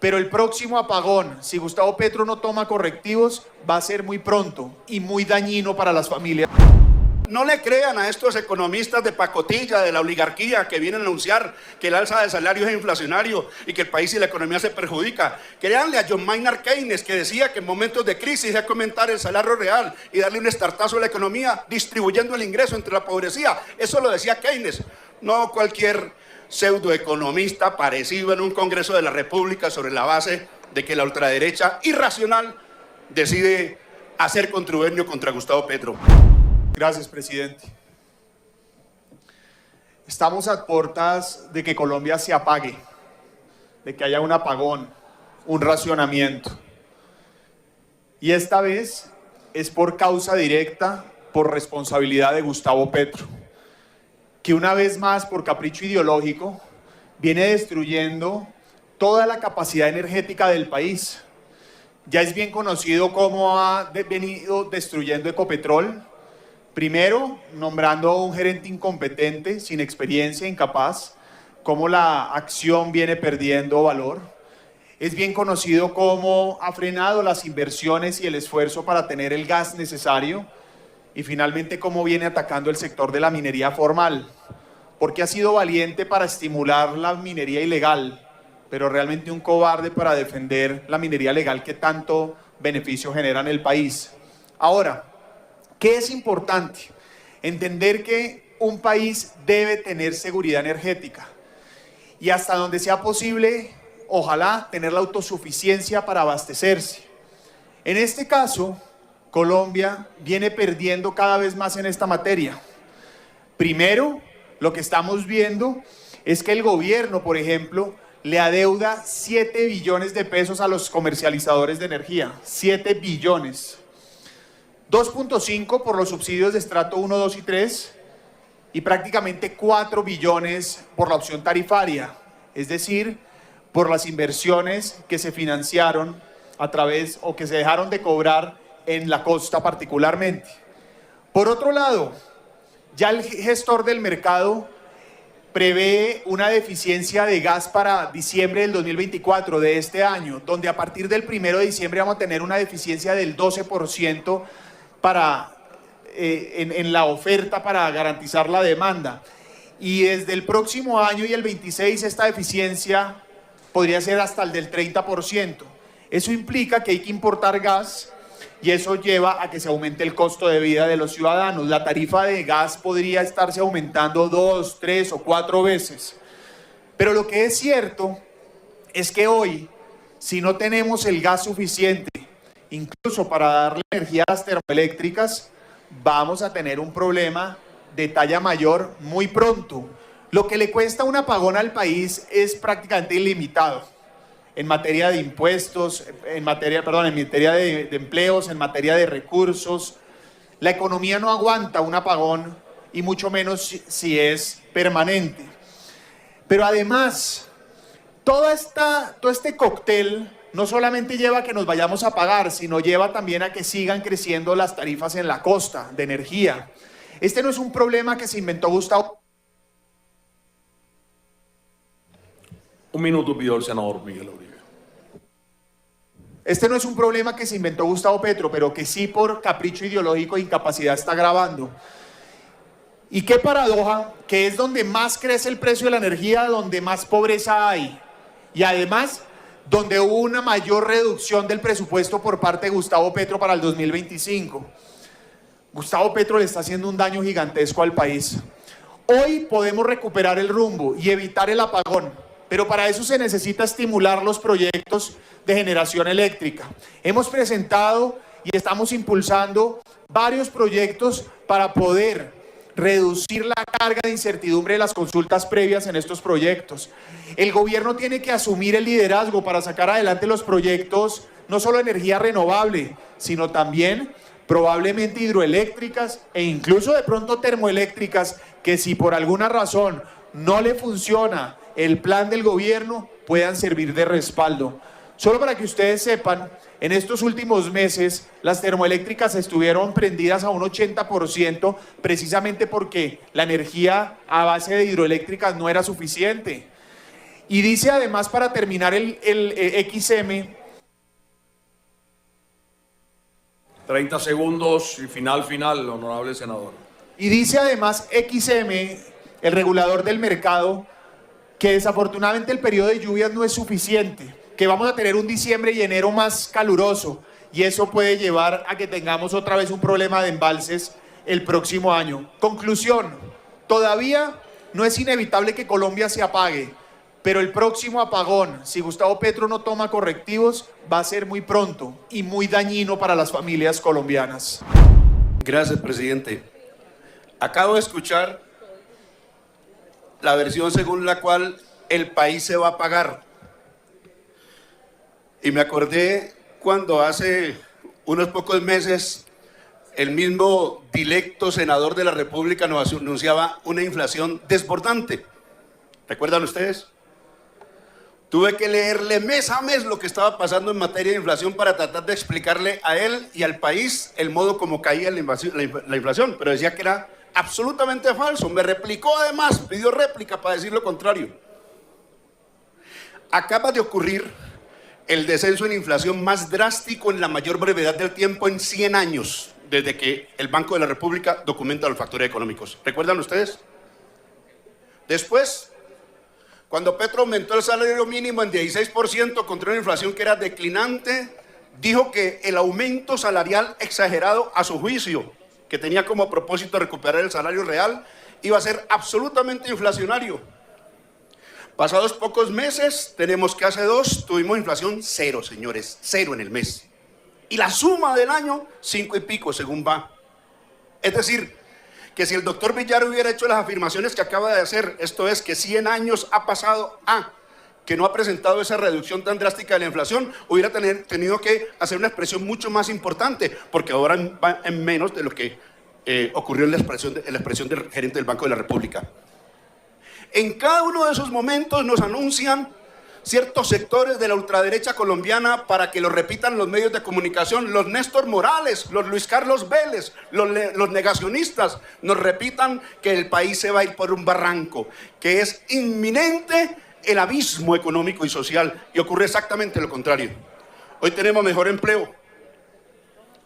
pero el próximo apagón, si Gustavo Petro no toma correctivos, va a ser muy pronto y muy dañino para las familias. No le crean a estos economistas de pacotilla, de la oligarquía, que vienen a anunciar que el alza de salarios es inflacionario y que el país y la economía se perjudica. Créanle a John Maynard Keynes, que decía que en momentos de crisis hay que aumentar el salario real y darle un estartazo a la economía, distribuyendo el ingreso entre la pobrecía. Eso lo decía Keynes, no cualquier pseudoeconomista aparecido en un Congreso de la República sobre la base de que la ultraderecha irracional decide hacer contubernio contra Gustavo Petro. Gracias, presidente. Estamos a puertas de que Colombia se apague, de que haya un apagón, un racionamiento. Y esta vez es por causa directa, por responsabilidad de Gustavo Petro, que una vez más, por capricho ideológico, viene destruyendo toda la capacidad energética del país. Ya es bien conocido cómo ha venido destruyendo Ecopetrol. Primero, nombrando a un gerente incompetente, sin experiencia, incapaz, cómo la acción viene perdiendo valor. Es bien conocido cómo ha frenado las inversiones y el esfuerzo para tener el gas necesario. Y finalmente, cómo viene atacando el sector de la minería formal. Porque ha sido valiente para estimular la minería ilegal, pero realmente un cobarde para defender la minería legal que tanto beneficio genera en el país. Ahora, ¿qué es importante? Entender que un país debe tener seguridad energética y hasta donde sea posible, ojalá, tener la autosuficiencia para abastecerse. En este caso, Colombia viene perdiendo cada vez más en esta materia. Primero, lo que estamos viendo es que el gobierno, por ejemplo, le adeuda 7 billones de pesos a los comercializadores de energía. 7 billones. 2.5 por los subsidios de estrato 1, 2 y 3 y prácticamente 4 billones por la opción tarifaria, es decir, por las inversiones que se financiaron a través o que se dejaron de cobrar en la costa particularmente. Por otro lado, ya el gestor del mercado prevé una deficiencia de gas para diciembre del 2024 de este año, donde a partir del 1 de diciembre vamos a tener una deficiencia del 12% en la oferta para garantizar la demanda. Y desde el próximo año y el 26 esta deficiencia podría ser hasta el del 30%. Eso implica que hay que importar gas y eso lleva a que se aumente el costo de vida de los ciudadanos. La tarifa de gas podría estarse aumentando 2, 3 o 4 veces. Pero lo que es cierto es que hoy, si no tenemos el gas suficiente, incluso para darle energía a las termoeléctricas, vamos a tener un problema de talla mayor muy pronto. Lo que le cuesta un apagón al país es prácticamente ilimitado en materia de impuestos, en materia de empleos, en materia de recursos. La economía no aguanta un apagón y mucho menos si es permanente. Pero además, todo este cóctel no solamente lleva a que nos vayamos a pagar, sino lleva también a que sigan creciendo las tarifas en la costa de energía. Este no es un problema que se inventó Gustavo. Un minuto pidió el senador Miguel Uribe. Este no es un problema que se inventó Gustavo Petro, pero que sí por capricho ideológico e incapacidad está agravando. Y qué paradoja, que es donde más crece el precio de la energía, donde más pobreza hay. Y además, donde hubo una mayor reducción del presupuesto por parte de Gustavo Petro para el 2025. Gustavo Petro le está haciendo un daño gigantesco al país. Hoy podemos recuperar el rumbo y evitar el apagón, pero para eso se necesita estimular los proyectos de generación eléctrica. Hemos presentado y estamos impulsando varios proyectos para poder reducir la carga de incertidumbre de las consultas previas en estos proyectos. El gobierno tiene que asumir el liderazgo para sacar adelante los proyectos, no solo de energía renovable, sino también probablemente hidroeléctricas e incluso de pronto termoeléctricas, que si por alguna razón no le funciona el plan del gobierno, puedan servir de respaldo. Solo para que ustedes sepan, en estos últimos meses las termoeléctricas estuvieron prendidas a un 80% precisamente porque la energía a base de hidroeléctricas no era suficiente. Y dice además, para terminar el XM... 30 segundos y final, honorable senador. Y dice además XM, el regulador del mercado, que desafortunadamente el periodo de lluvias no es suficiente, que vamos a tener un diciembre y enero más caluroso, y eso puede llevar a que tengamos otra vez un problema de embalses el próximo año. Conclusión, todavía no es inevitable que Colombia se apague, pero el próximo apagón, si Gustavo Petro no toma correctivos, va a ser muy pronto y muy dañino para las familias colombianas. Gracias, presidente. Acabo de escuchar la versión según la cual el país se va a apagar. Y me acordé cuando hace unos pocos meses el mismo dilecto senador de la República nos anunciaba una inflación desbordante. ¿Recuerdan ustedes? Tuve que leerle mes a mes lo que estaba pasando en materia de inflación para tratar de explicarle a él y al país el modo como caía la inflación, pero decía que era absolutamente falso. Me replicó además, pidió réplica para decir lo contrario. Acaba de ocurrir el descenso en inflación más drástico en la mayor brevedad del tiempo en 100 años, desde que el Banco de la República documenta los factores económicos. ¿Recuerdan ustedes? Después, cuando Petro aumentó el salario mínimo en 16% contra una inflación que era declinante, dijo que el aumento salarial exagerado a su juicio, que tenía como propósito recuperar el salario real, iba a ser absolutamente inflacionario. Pasados pocos meses, tenemos que hace 2 tuvimos inflación cero, señores, cero en el mes. Y la suma del año, 5 y pico, según va. Es decir, que si el doctor Villar hubiera hecho las afirmaciones que acaba de hacer, esto es que 100 años ha pasado que no ha presentado esa reducción tan drástica de la inflación, hubiera tenido que hacer una expresión mucho más importante, porque ahora va en menos de lo que ocurrió en la expresión del gerente del Banco de la República. En cada uno de esos momentos nos anuncian ciertos sectores de la ultraderecha colombiana para que lo repitan los medios de comunicación, los Néstor Morales, los Luis Carlos Vélez, los negacionistas, nos repitan que el país se va a ir por un barranco, que es inminente el abismo económico y social, y ocurre exactamente lo contrario. Hoy tenemos mejor empleo,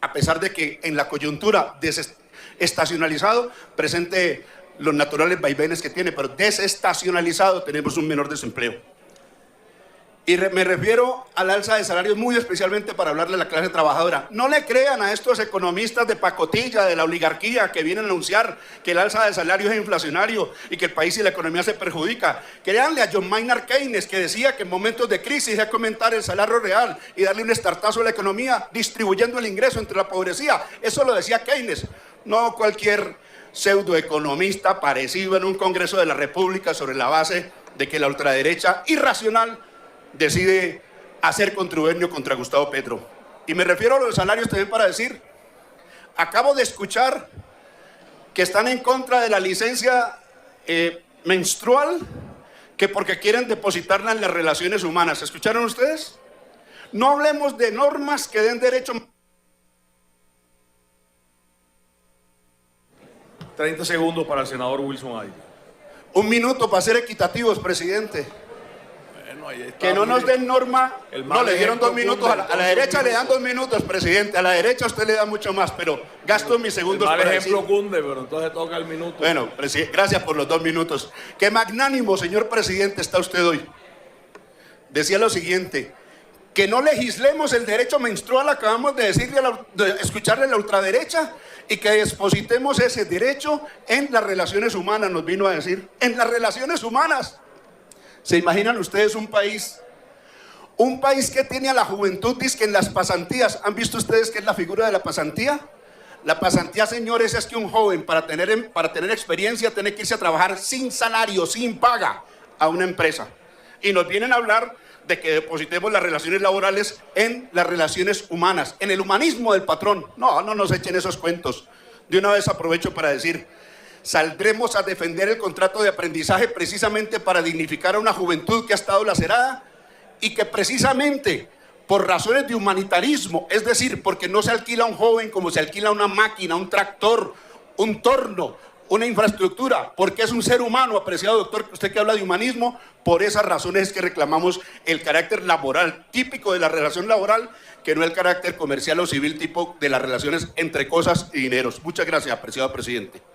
a pesar de que en la coyuntura desestacionalizado presente los naturales vaivenes que tiene, pero desestacionalizado tenemos un menor desempleo. Y me refiero al alza de salarios muy especialmente para hablarle a la clase trabajadora. No le crean a estos economistas de pacotilla, de la oligarquía, que vienen a anunciar que el alza de salarios es inflacionario y que el país y la economía se perjudica. Créanle a John Maynard Keynes, que decía que en momentos de crisis hay que aumentar el salario real y darle un estartazo a la economía distribuyendo el ingreso entre la pobrecía. Eso lo decía Keynes, no cualquier pseudoeconomista parecido en un Congreso de la República sobre la base de que la ultraderecha irracional decide hacer contubernio contra Gustavo Petro. Y me refiero a los salarios también para decir, acabo de escuchar que están en contra de la licencia menstrual, que porque quieren depositarla en las relaciones humanas. ¿Escucharon ustedes? No hablemos de normas que den derecho. 30 segundos para el senador Wilson Ay. 1 minuto para ser equitativos, presidente. Bueno, ahí está, que no nos den norma. No, le dieron 2 minutos. A la derecha le dan 2 minutos, presidente. A la derecha usted le da mucho más, pero gasto mis segundos para para ejemplo decir. cunde, pero entonces toca el minuto. Bueno, gracias por los 2 minutos. Qué magnánimo, señor presidente, está usted hoy. Decía lo siguiente: que no legislemos el derecho menstrual, acabamos de decirle de escucharle a la ultraderecha, y que depositemos ese derecho en las relaciones humanas, nos vino a decir, en las relaciones humanas. ¿Se imaginan ustedes un país que tiene a la juventud, dizque en las pasantías? ¿Han visto ustedes qué es la figura de la pasantía? La pasantía, señores, es que un joven para tener experiencia tiene que irse a trabajar sin salario, sin paga a una empresa. Y nos vienen a hablar de que depositemos las relaciones laborales en las relaciones humanas, en el humanismo del patrón. No nos echen esos cuentos. De una vez aprovecho para decir, saldremos a defender el contrato de aprendizaje precisamente para dignificar a una juventud que ha estado lacerada y que precisamente por razones de humanitarismo, es decir, porque no se alquila a un joven como se alquila una máquina, un tractor, un torno, una infraestructura, porque es un ser humano, apreciado doctor, usted que habla de humanismo. Por esas razones es que reclamamos el carácter laboral, típico de la relación laboral, que no el carácter comercial o civil tipo de las relaciones entre cosas y dineros. Muchas gracias, apreciado presidente.